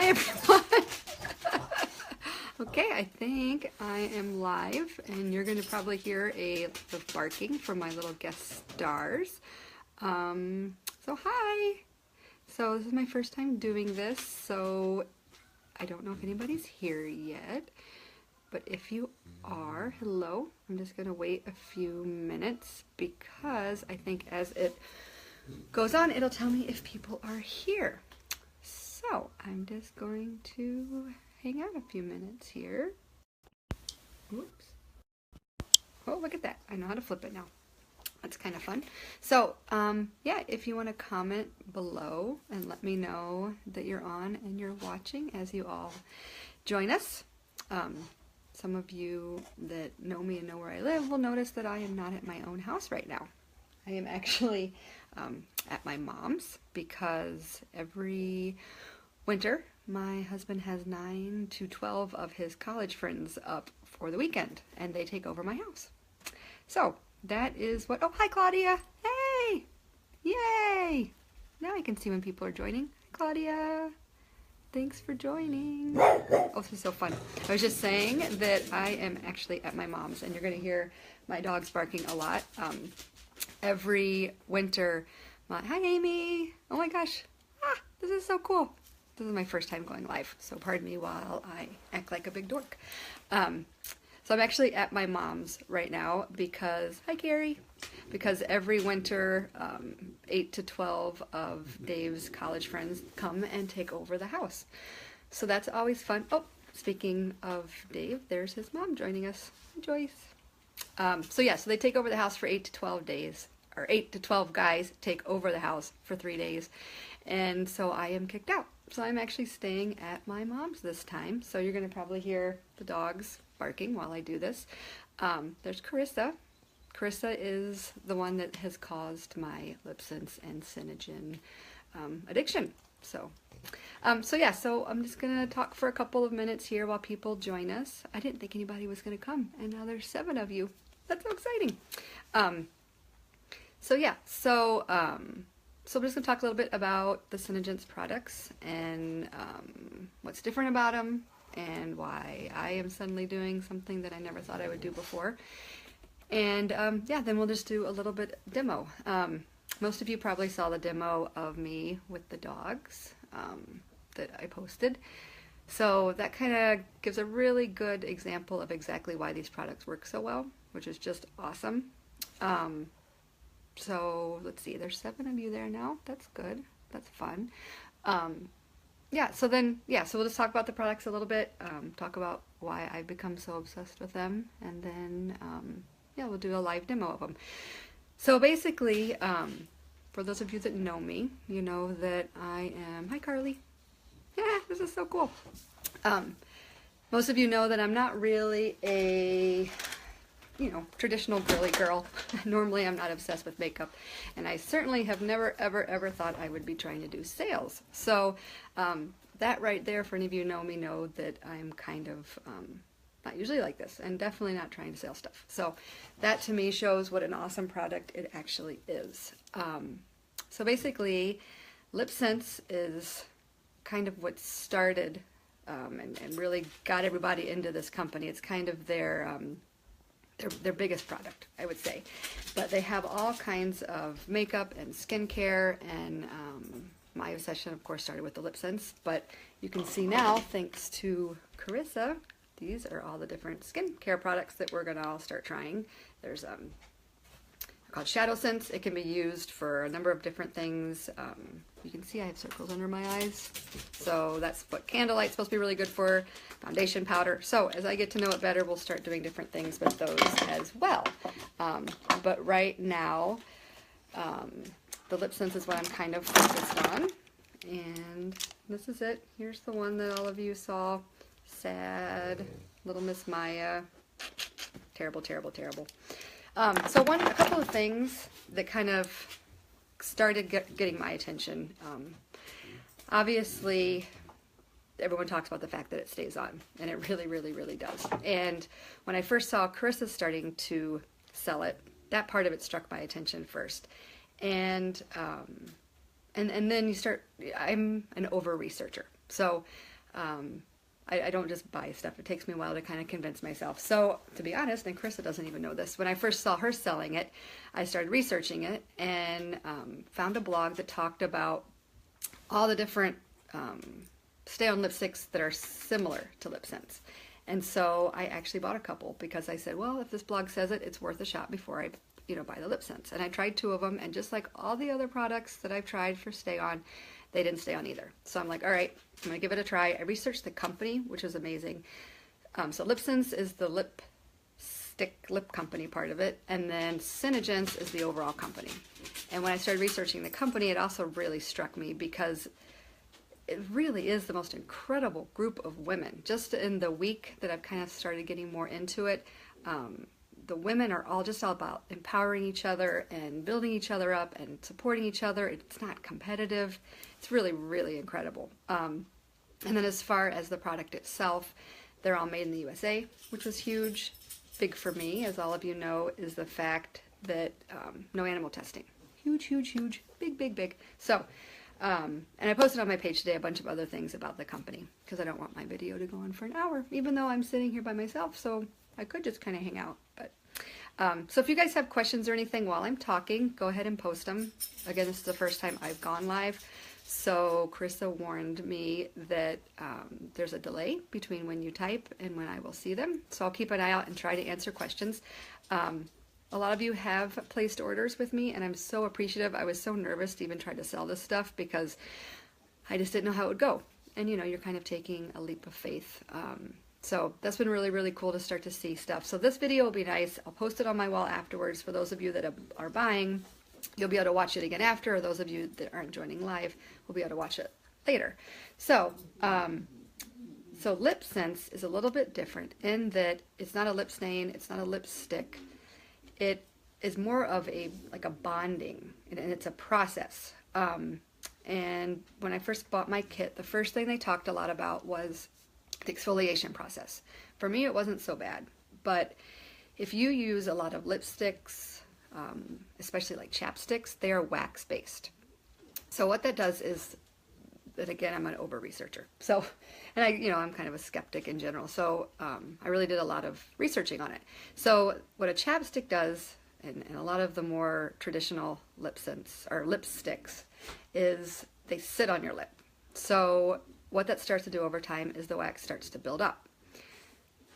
Hi everyone. Okay, I think I am live and you're going to probably hear a lot of barking from my little guest stars. So hi. So this is my first time doing this, so I don't know if anybody's here yet, but if you are, hello. I'm just going to wait a few minutes because I think as it goes on, it'll tell me if people are here. So I'm just going to hang out a few minutes here. Oops. Oh, look at that. I know how to flip it now. That's kind of fun. So, yeah, if you want to comment below and let me know that you're on and you're watching as you all join us. Some of you that know me and know where I live will notice that I am not at my own house right now. I am actually at my mom's because every winter my husband has 9 to 12 of his college friends up for the weekend and they take over my house. So that is what, oh, hi Claudia. Hey, yay. Now I can see when people are joining. Hi, Claudia. Thanks for joining. Oh, this is so fun. I was just saying that I am actually at my mom's and you're going to hear my dogs barking a lot. Every winter, hi Amy. Oh my gosh. This is so cool. This is my first time going live, so pardon me while I act like a big dork. So I'm actually at my mom's right now because, hi Carrie, because every winter 8 to 12 of Dave's college friends come and take over the house. So that's always fun. Oh, speaking of Dave, there's his mom joining us. Hi, Joyce. So yeah, so they take over the house for 8 to 12 days, or 8 to 12 guys take over the house for 3 days. And so I am kicked out. So I'm actually staying at my mom's this time. So you're going to probably hear the dogs barking while I do this. There's Carissa. Carissa is the one that has caused my LipSense and Synogen addiction. So yeah, so I'm just going to talk for a couple of minutes here while people join us. I didn't think anybody was going to come, and now there's 7 of you. That's so exciting. So yeah, so I'm just going to talk a little bit about the Synogen's products and what's different about them and why I am suddenly doing something that I never thought I would do before. And yeah, then we'll just do a little bit demo. Most of you probably saw the demo of me with the dogs that I posted. So that kind of gives a really good example of exactly why these products work so well, which is just awesome. So let's see, there's 7 of you there now. That's good. That's fun. Yeah, so we'll just talk about the products a little bit, talk about why I've become so obsessed with them, and then, yeah, we'll do a live demo of them. So basically, for those of you that know me, you know that I am, hi Carrie. Yeah, this is so cool. Most of you know that I'm not really a traditional girly girl. Normally I'm not obsessed with makeup, and I certainly have never ever thought I would be trying to do sales. So that right there, for any of you who know me, know that I'm kind of not usually like this, and definitely not trying to sell stuff. So that to me shows what an awesome product it actually is. So basically, LipSense is kind of what started and really got everybody into this company. It's kind of their biggest product, I would say. But they have all kinds of makeup and skincare, and my obsession, of course, started with the LipSense. But you can see now, thanks to Carissa, these are all the different skincare products that we're going to all start trying. There's they're called Shadow Sense. It can be used for a number of different things. You can see I have circles under my eyes. So that's what Candlelight's supposed to be really good for. Foundation powder. So as I get to know it better, we'll start doing different things with those as well. But right now, the LipSense is what I'm kind of focused on. And this is it. Here's the one that all of you saw. Sad. Little Miss Maya. Terrible, terrible, terrible. So a couple of things that kind of started getting my attention. Obviously, everyone talks about the fact that it stays on, and it really, really, really does. And when I first saw Carissa starting to sell it, that part of it struck my attention first. And then you start, I'm an over-researcher. So I don't just buy stuff. It takes me a while to kind of convince myself. So to be honest, and Krista doesn't even know this, when I first saw her selling it, I started researching it and found a blog that talked about all the different stay-on lipsticks that are similar to LipSense. And so I actually bought a couple because I said, well, if this blog says it, it's worth a shot before I buy the LipSense. And I tried 2 of them, and just like all the other products that I've tried for stay on, they didn't stay on either. So I'm like, all right, I'm gonna give it a try. I researched the company, which was amazing. So LipSense is the lip company part of it, and then Synergence is the overall company. And when I started researching the company, it also really struck me because it really is the most incredible group of women. Just in the week that I've kind of started getting more into it, the women are all about empowering each other and building each other up and supporting each other. It's not competitive. It's really, really incredible. And then as far as the product itself, they're all made in the USA, which was huge. Big for me, as all of you know, is the fact that no animal testing. Huge, huge, huge. Big, big, big. So, and I posted on my page today a bunch of other things about the company because I don't want my video to go on for an hour, even though I'm sitting here by myself. So I could just kind of hang out. But so if you guys have questions or anything while I'm talking, go ahead and post them. Again, this is the first time I've gone live. So Carissa warned me that there's a delay between when you type and when I will see them. So I'll keep an eye out and try to answer questions. A lot of you have placed orders with me, and I'm so appreciative. I was so nervous to even try to sell this stuff because I just didn't know how it would go. And you're kind of taking a leap of faith. So that's been really, really cool to start to see stuff. So this video will be nice. I'll post it on my wall afterwards. For those of you that are buying, you'll be able to watch it again after. Or those of you that aren't joining live will be able to watch it later. So, so LipSense is a little bit different in that it's not a lip stain. It's not a lipstick. It is more of a bonding, and it's a process. And when I first bought my kit, the first thing they talked a lot about was the exfoliation process. For me, it wasn't so bad, but if you use a lot of lipsticks, especially like chapsticks, they are wax based. So what that does is that, again, I'm an over researcher. So, and I'm kind of a skeptic in general. So I really did a lot of researching on it. So what a chapstick does, and a lot of the more traditional LipSense or lipsticks, is they sit on your lip. So what that starts to do over time is the wax starts to build up.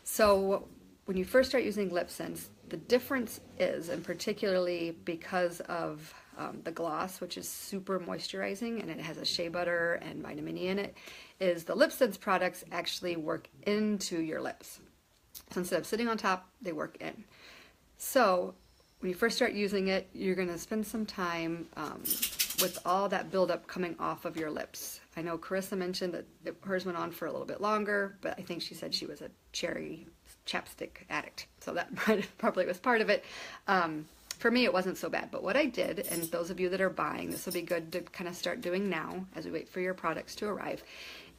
So when you first start using LipSense, the difference is, and particularly because of the gloss, which is super moisturizing and it has a shea butter and vitamin E in it, is the LipSense products actually work into your lips. So instead of sitting on top, they work in. So when you first start using it, you're going to spend some time with all that buildup coming off of your lips. I know Carissa mentioned that hers went on for a little bit longer, but I think she said she was a cherry chapstick addict, so that probably was part of it. For me, it wasn't so bad, but what I did, and those of you that are buying, this will be good to kind of start doing now as we wait for your products to arrive,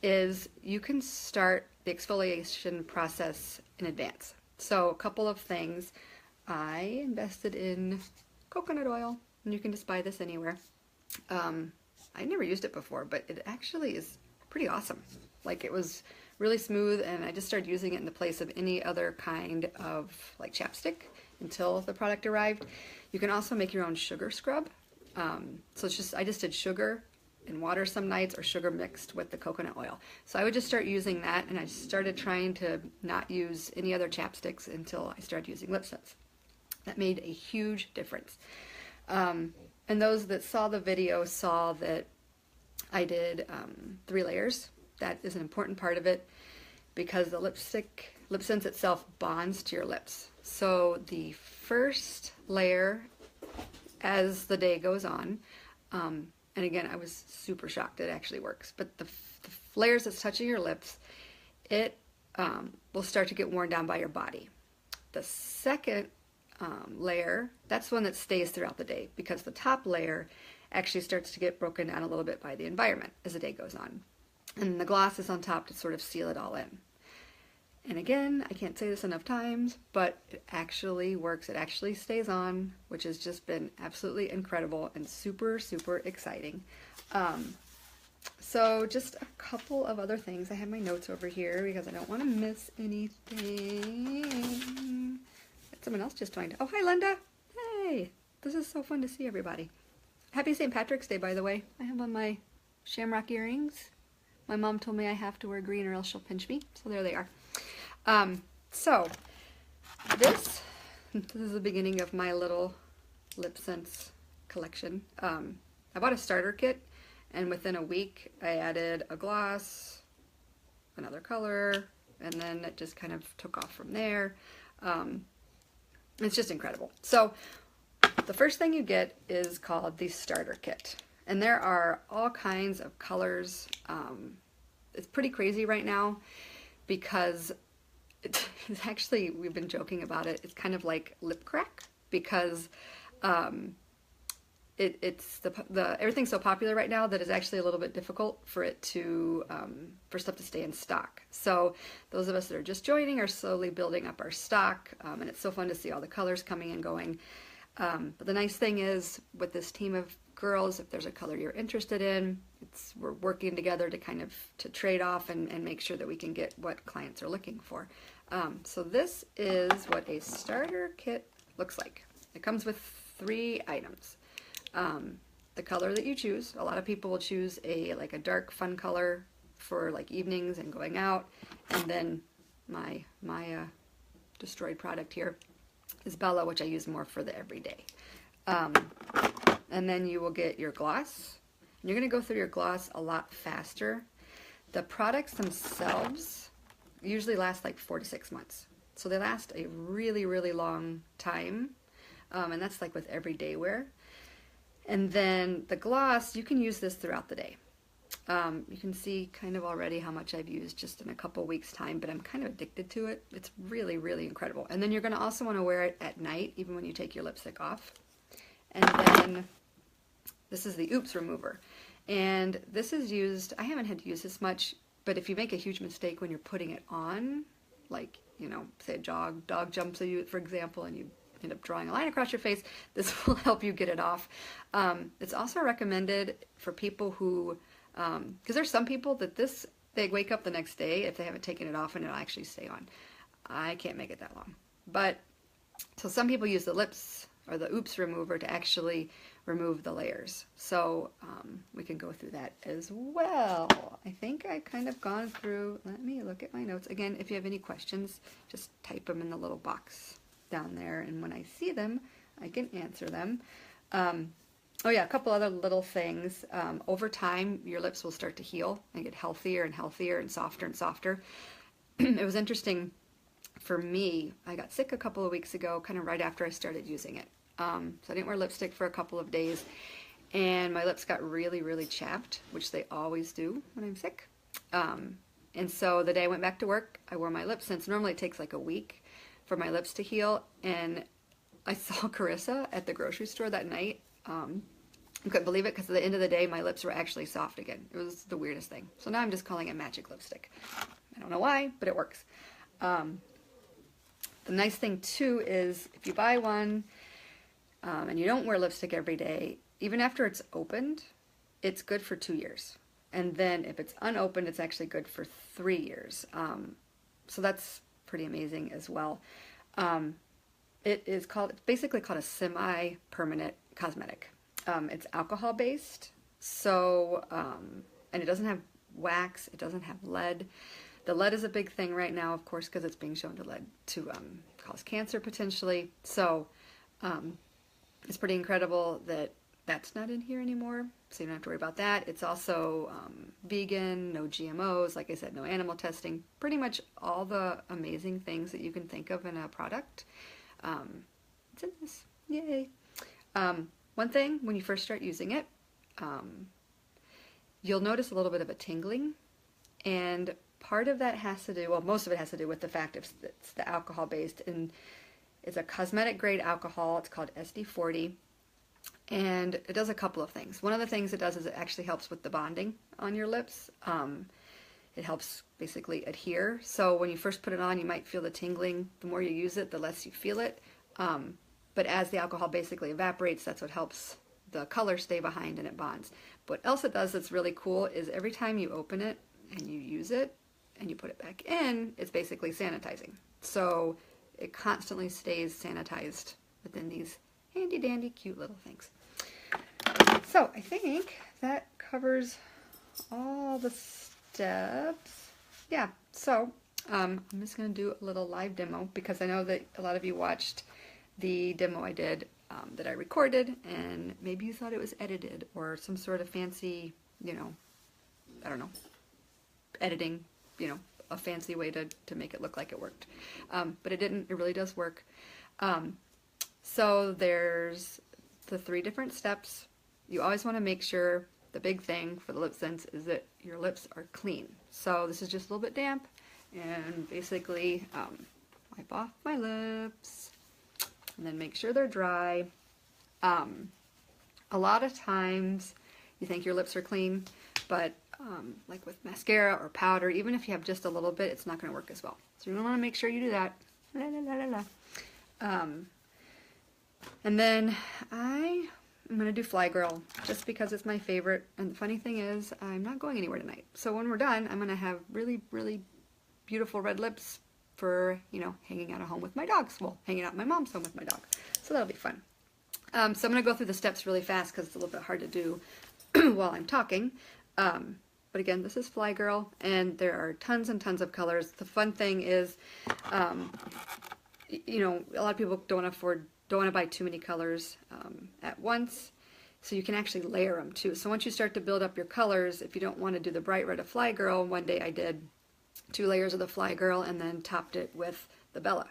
is you can start the exfoliation process in advance. So a couple of things. I invested in coconut oil, and you can just buy this anywhere. I never used it before, but it actually is pretty awesome. Like, it was really smooth, and I just started using it in the place of any other kind of like chapstick until the product arrived. You can also make your own sugar scrub. So it's just, I just did sugar and water some nights, or sugar mixed with the coconut oil. So I would just start using that, and I started trying to not use any other chapsticks until I started using LipSense. That made a huge difference. And those that saw the video saw that I did 3 layers. That is an important part of it because the LipSense itself bonds to your lips. So the first layer, as the day goes on, and again, I was super shocked it actually works, but the layers that's touching your lips, it will start to get worn down by your body. The second layer, that's one that stays throughout the day, because the top layer actually starts to get broken down a little bit by the environment as the day goes on. And the gloss is on top to sort of seal it all in. And again, I can't say this enough times, but it actually works. It actually stays on, which has just been absolutely incredible and super, super exciting. So just a couple of other things. I have my notes over here because I don't want to miss anything. Someone else just joined. Oh, hi, Linda. Hey, this is so fun to see everybody. Happy St. Patrick's Day, by the way. I have on my shamrock earrings. My mom told me I have to wear green or else she'll pinch me. So there they are. So this is the beginning of my little LipSense collection. I bought a starter kit, and within a week I added a gloss, another color, and then it just kind of took off from there. It's just incredible. So the first thing you get is called the starter kit, and there are all kinds of colors. It's pretty crazy right now because it's actually, we've been joking about it, it's kind of like lip crack because everything's so popular right now that it's actually a little bit difficult for it to for stuff to stay in stock. So those of us that are just joining are slowly building up our stock, and it's so fun to see all the colors coming and going. But the nice thing is with this team of girls, if there's a color you're interested in, we're working together to kind of trade off and make sure that we can get what clients are looking for. So this is what a starter kit looks like. It comes with 3 items. The color that you choose. A lot of people will choose a dark fun color for like evenings and going out, and then my destroyed product here is Bella, which I use more for the everyday. And then you will get your gloss. You're going to go through your gloss a lot faster. The products themselves usually last like 4 to 6 months. So they last a really, really long time. And that's like with everyday wear. And then the gloss, you can use this throughout the day. You can see kind of already how much I've used just in a couple weeks time, but I'm kind of addicted to it. It's really, really incredible. And then you're going to also want to wear it at night, even when you take your lipstick off. And then this is the Oops Remover. And this is used, I haven't had to use this much, but if you make a huge mistake when you're putting it on, like, you know, say a dog jumps at you, for example, and you end up drawing a line across your face, this will help you get it off. It's also recommended for people who, because there's some people that they wake up the next day if they haven't taken it off and it'll actually stay on. I can't make it that long. But, so some people use the lips or the Oops Remover to actually remove the layers. So we can go through that as well. I think I've kind of gone through, let me look at my notes. Again, if you have any questions, just type them in the little box down there, and when I see them, I can answer them. Oh yeah, a couple other little things. Over time, your lips will start to heal and get healthier and healthier and softer and softer. It was interesting for me. I got sick a couple of weeks ago, kind of right after I started using it. So I didn't wear lipstick for a couple of days, and my lips got really, really chapped, which they always do when I'm sick. And so the day I went back to work, I wore my LipSense. Normally it takes like a week for my lips to heal, and I saw Carissa at the grocery store that night. I couldn't believe it because at the end of the day, my lips were actually soft again. It was the weirdest thing. So now I'm just calling it magic lipstick. I don't know why, but it works. The nice thing too is if you buy one and you don't wear lipstick every day, even after it's opened, it's good for 2 years. And then if it's unopened, it's actually good for 3 years. So that's pretty amazing as well. It's basically called a semi-permanent cosmetic. It's alcohol based, so and it doesn't have wax, it doesn't have lead. The lead is a big thing right now, of course, because it's being shown to cause cancer potentially. So it's pretty incredible that that's not in here anymore, so you don't have to worry about that. It's also vegan, no GMOs, like I said, no animal testing, pretty much all the amazing things that you can think of in a product. It's in this, yay. One thing, when you first start using it, you'll notice a little bit of a tingling, and part of that has to do, well, most of it has to do with the fact it's the alcohol based, and it's a cosmetic grade alcohol. It's called SD40. And it does a couple of things. One of the things it does is it actually helps with the bonding on your lips. It helps basically adhere. So when you first put it on, you might feel the tingling. The more you use it, the less you feel it. But as the alcohol basically evaporates, that's what helps the colors stay behind and it bonds. What else it does that's really cool is every time you open it and you use it and you put it back in, it's basically sanitizing. So it constantly stays sanitized within these handy dandy cute little things. So I think that covers all the steps. Yeah, so I'm just going to do a little live demo because I know that a lot of you watched the demo I did that I recorded, and maybe you thought it was edited or some sort of fancy, you know, I don't know, editing, you know, a fancy way to make it look like it worked. But it didn't. It really does work. So there's the 3 different steps. You always want to make sure, the big thing for the LipSense is that your lips are clean. So this is just a little bit damp, and basically wipe off my lips and then make sure they're dry. A lot of times you think your lips are clean, but like with mascara or powder, even if you have just a little bit, it's not going to work as well. So you want to make sure you do that. La, la, la, la, la. And then I'm going to do Fly Girl just because it's my favorite. And the funny thing is, I'm not going anywhere tonight. So when we're done, I'm going to have really, really beautiful red lips for, you know, hanging out at home with my dogs. Well, hanging out at my mom's home with my dog. So that'll be fun. So I'm going to go through the steps really fast because it's a little bit hard to do while I'm talking. But again, this is Fly Girl, and there are tons and tons of colors. The fun thing is, you know, a lot of people don't want to buy too many colors at once, so you can actually layer them too. So once you start to build up your colors, if you don't want to do the bright red of Fly Girl, one day I did 2 layers of the Fly Girl and then topped it with the Bella.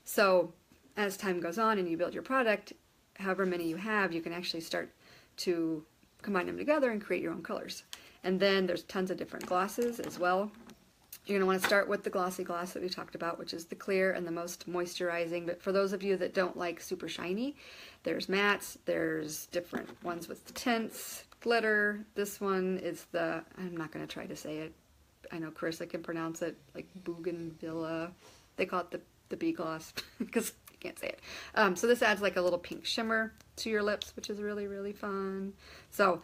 So as time goes on and you build your product, however many you have, you can actually start to combine them together and create your own colors. And then there's tons of different glosses as well. You're going to want to start with the glossy gloss that we talked about, which is the clear and the most moisturizing. But for those of you that don't like super shiny, there's mattes, there's different ones with the tints, glitter. This one is the, I'm not going to try to say it. I know Carissa can pronounce it, like Bougainvillea. They call it the bee gloss because you can't say it. So this adds like a little pink shimmer to your lips, which is really, really fun. So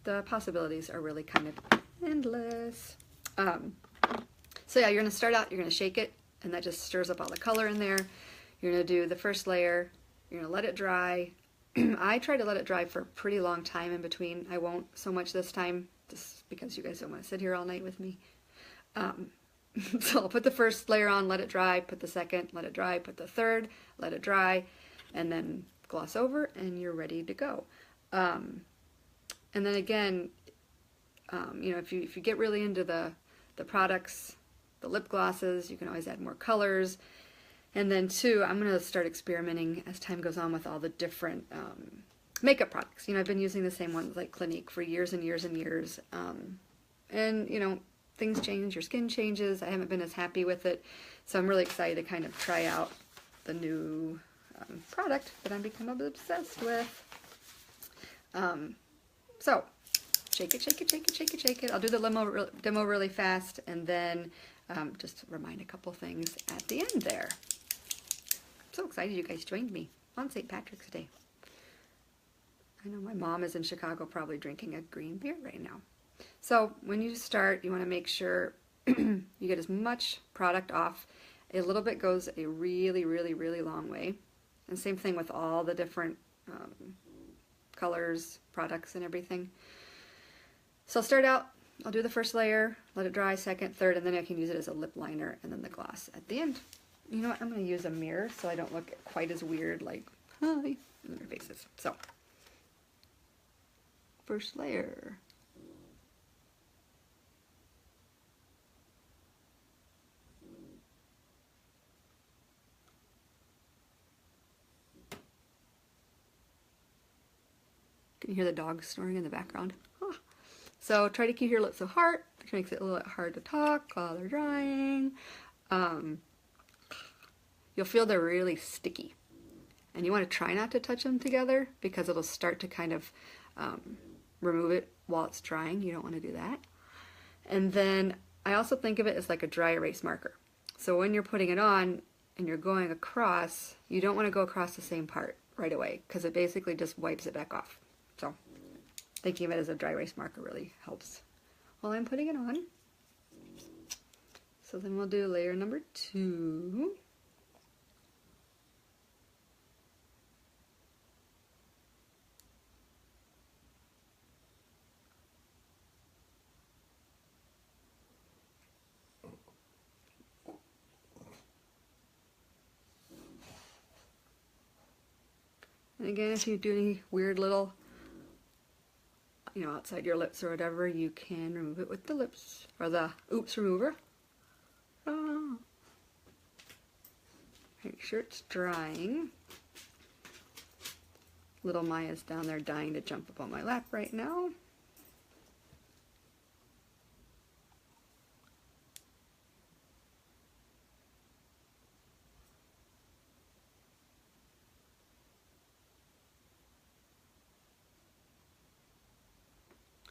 the possibilities are really kind of endless. So yeah, you're going to start out, you're going to shake it, and that just stirs up all the color in there. You're going to do the first layer, you're going to let it dry. I try to let it dry for a pretty long time in between. I won't so much this time, just because you guys don't want to sit here all night with me. So I'll put the first layer on, let it dry, put the second, let it dry, put the third, let it dry, and then gloss over, and you're ready to go. And then again, you know, if you get really into the products, the lip glosses, you can always add more colors. And then too, I'm going to start experimenting as time goes on with all the different makeup products. You know, I've been using the same ones like Clinique for years and years and years. And, you know, things change, your skin changes. I haven't been as happy with it. So I'm really excited to kind of try out the new product that I'm becoming obsessed with. So shake it, shake it, shake it, shake it, shake it. I'll do the demo really fast, and then just remind a couple things at the end there. I'm so excited you guys joined me on St. Patrick's Day. I know my mom is in Chicago probably drinking a green beer right now. So when you start, you want to make sure you get as much product off. A little bit goes a really, really, really long way. And same thing with all the different colors, products, and everything. So I'll start out, I'll do the first layer, let it dry, second, third, and then I can use it as a lip liner, and then the gloss at the end. You know what, I'm going to use a mirror so I don't look quite as weird, like, hi, in their faces. So, first layer. Can you hear the dog snoring in the background? Huh. So try to keep your lips apart, which makes it a little bit hard to talk while they're drying. You'll feel they're really sticky. And you want to try not to touch them together because it'll start to kind of remove it while it's drying. You don't want to do that. And then I also think of it as like a dry erase marker. So when you're putting it on and you're going across, you don't want to go across the same part. right away because it basically just wipes it back off. So thinking of it as a dry erase marker really helps while I'm putting it on. So then we'll do layer number 2. And again, if you do any weird little, outside your lips or whatever, you can remove it with the lips, or the oops remover. Make sure it's drying. Little Maya's down there dying to jump up on my lap right now.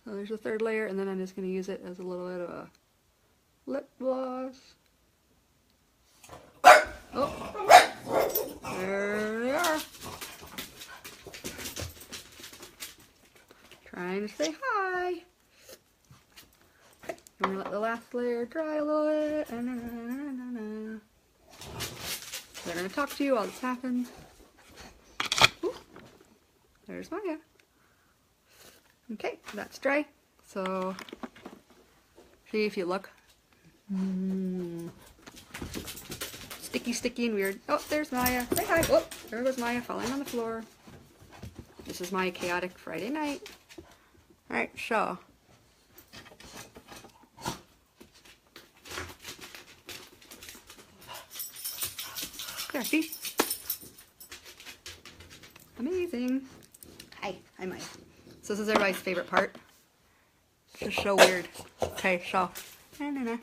So there's a third layer, and then I'm just going to use it as a little bit of a lip gloss. Oh, there they are. Trying to say hi. Okay, I'm going to let the last layer dry a little bit. They're going to talk to you while this happens. Ooh, there's Maya. Okay, that's dry. So, see if you look. Sticky, sticky, and weird. Oh, there's Maya. Say hi. Oh, there goes Maya falling on the floor. This is my chaotic Friday night. Alright, so. There, see? Amazing. Hi Maya. So this is everybody's favorite part. It's just so weird. Okay, so. Isn't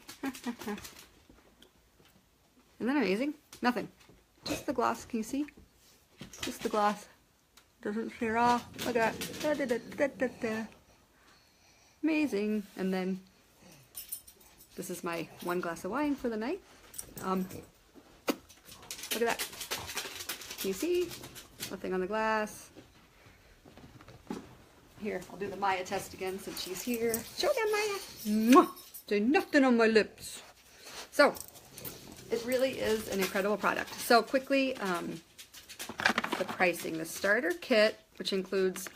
that amazing? Nothing. Just the gloss, can you see? Just the gloss. Doesn't shear off. Look at that. Amazing. And then, this is my 1 glass of wine for the night. Look at that. Can you see? Nothing on the glass. Here, I'll do the Maya test again since she's here. Show them, Maya. Mwah! There's nothing on my lips. So, it really is an incredible product. So quickly, the pricing. The starter kit, which includes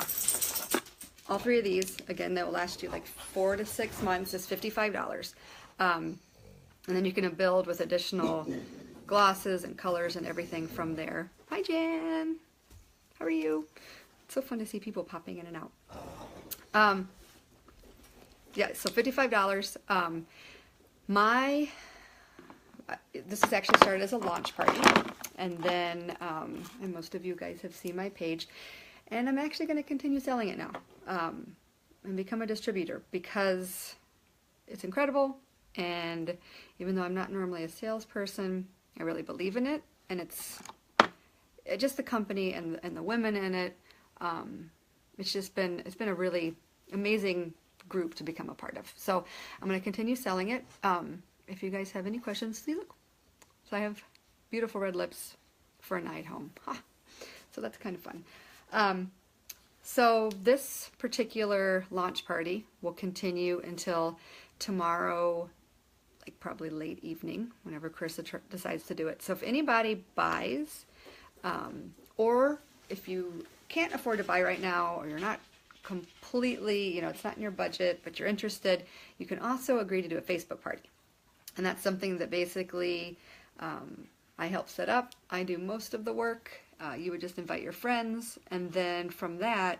all 3 of these, again, that will last you like 4 to 6 months, is $55. And then you can build with additional glosses and colors and everything from there. Hi, Jan. How are you? It's so fun to see people popping in and out. Yeah, so $55. This is actually started as a launch party, and then, and most of you guys have seen my page, and I'm actually going to continue selling it now, and become a distributor because it's incredible, and even though I'm not normally a salesperson, I really believe in it, and it's just the company and the women in it. It's been a really amazing group to become a part of. So I'm going to continue selling it. If you guys have any questions, see, look. So I have beautiful red lips for a night home. Ha. So that's kind of fun. So this particular launch party will continue until tomorrow, like probably late evening, whenever Chris decides to do it. So if anybody buys, or if you can't afford to buy right now, or you're not completely, it's not in your budget, but you're interested, you can also agree to do a Facebook party. And that's something that basically I help set up. I do most of the work. You would just invite your friends, and then from that,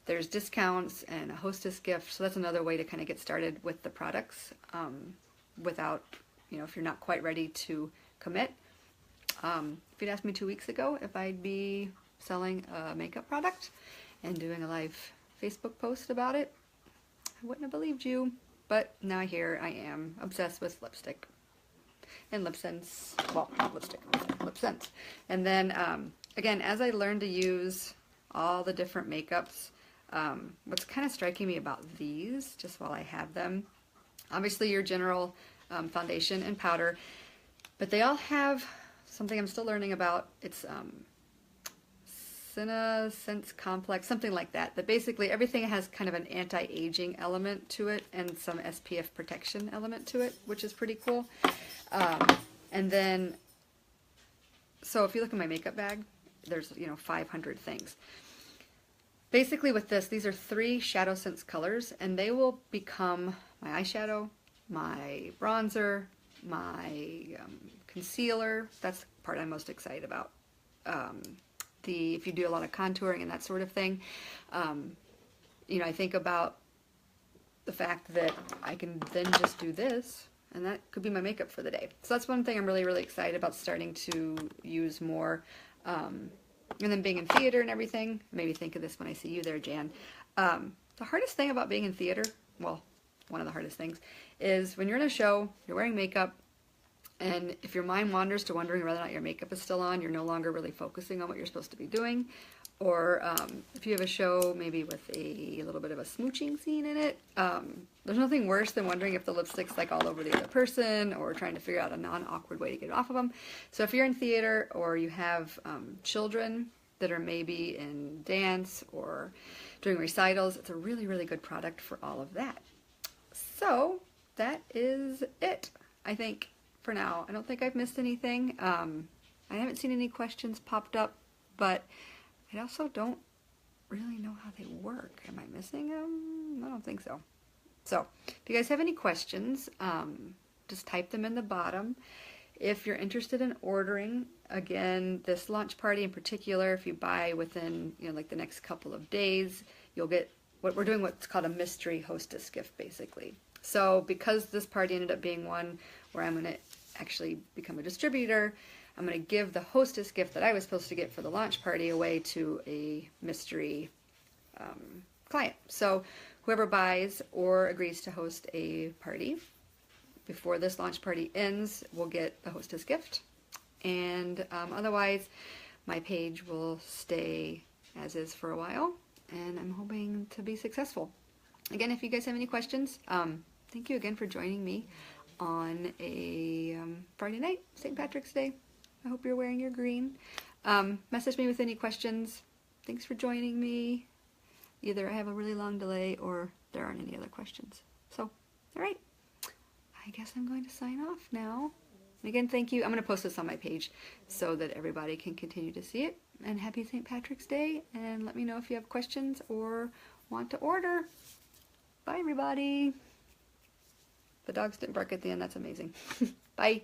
there's discounts and a hostess gift. So that's another way to kind of get started with the products without, if you're not quite ready to commit. If you'd asked me 2 weeks ago if I'd be selling a makeup product and doing a live Facebook post about it, I wouldn't have believed you. But now here I am, obsessed with lipstick and LipSense. Well, not lipstick, LipSense. And then, again, as I learn to use all the different makeups, what's kind of striking me about these, just while I have them, obviously your general foundation and powder, but they all have something I'm still learning about. It's Senescence Complex, something like that. That basically everything has kind of an anti-aging element to it and some SPF protection element to it, which is pretty cool. And then, so if you look in my makeup bag, there's, 500 things. Basically with this, these are 3 Shadow Sense colors, and they will become my eyeshadow, my bronzer, my concealer. That's the part I'm most excited about. If you do a lot of contouring and that sort of thing, I think about the fact that I can then just do this, and that could be my makeup for the day. So that's one thing I'm really, really excited about starting to use more. And then being in theater and everything, maybe think of this when I see you there, Jan. The hardest thing about being in theater, well, one of the hardest things, is when you're in a show, you're wearing makeup, and if your mind wanders to wondering whether or not your makeup is still on, you're no longer really focusing on what you're supposed to be doing. Or if you have a show maybe with a little bit of a smooching scene in it, there's nothing worse than wondering if the lipstick's like all over the other person, or trying to figure out a non-awkward way to get it off of them. So if you're in theater, or you have children that are maybe in dance or doing recitals, it's a really, really good product for all of that. So that is it, I think, for now. I don't think I've missed anything. I haven't seen any questions popped up, but I also don't really know how they work. Am I missing them? I don't think so. So if you guys have any questions, just type them in the bottom. If you're interested in ordering, again, this launch party in particular, if you buy within, like the next couple of days, you'll get we're doing what's called a mystery hostess gift, basically. So because this party ended up being one where I'm going to actually become a distributor, I'm going to give the hostess gift that I was supposed to get for the launch party away to a mystery client. So whoever buys or agrees to host a party before this launch party ends will get the hostess gift. And otherwise, my page will stay as is for a while, and I'm hoping to be successful. Again, if you guys have any questions, thank you again for joining me on a Friday night, St. Patrick's Day. I hope you're wearing your green. Message me with any questions. Thanks for joining me. Either I have a really long delay or there aren't any other questions. So, all right. I guess I'm going to sign off now. And again, thank you. I'm going to post this on my page so that everybody can continue to see it. And happy St. Patrick's Day. And let me know if you have questions or want to order. Bye, everybody. The dogs didn't bark at the end. That's amazing. Bye.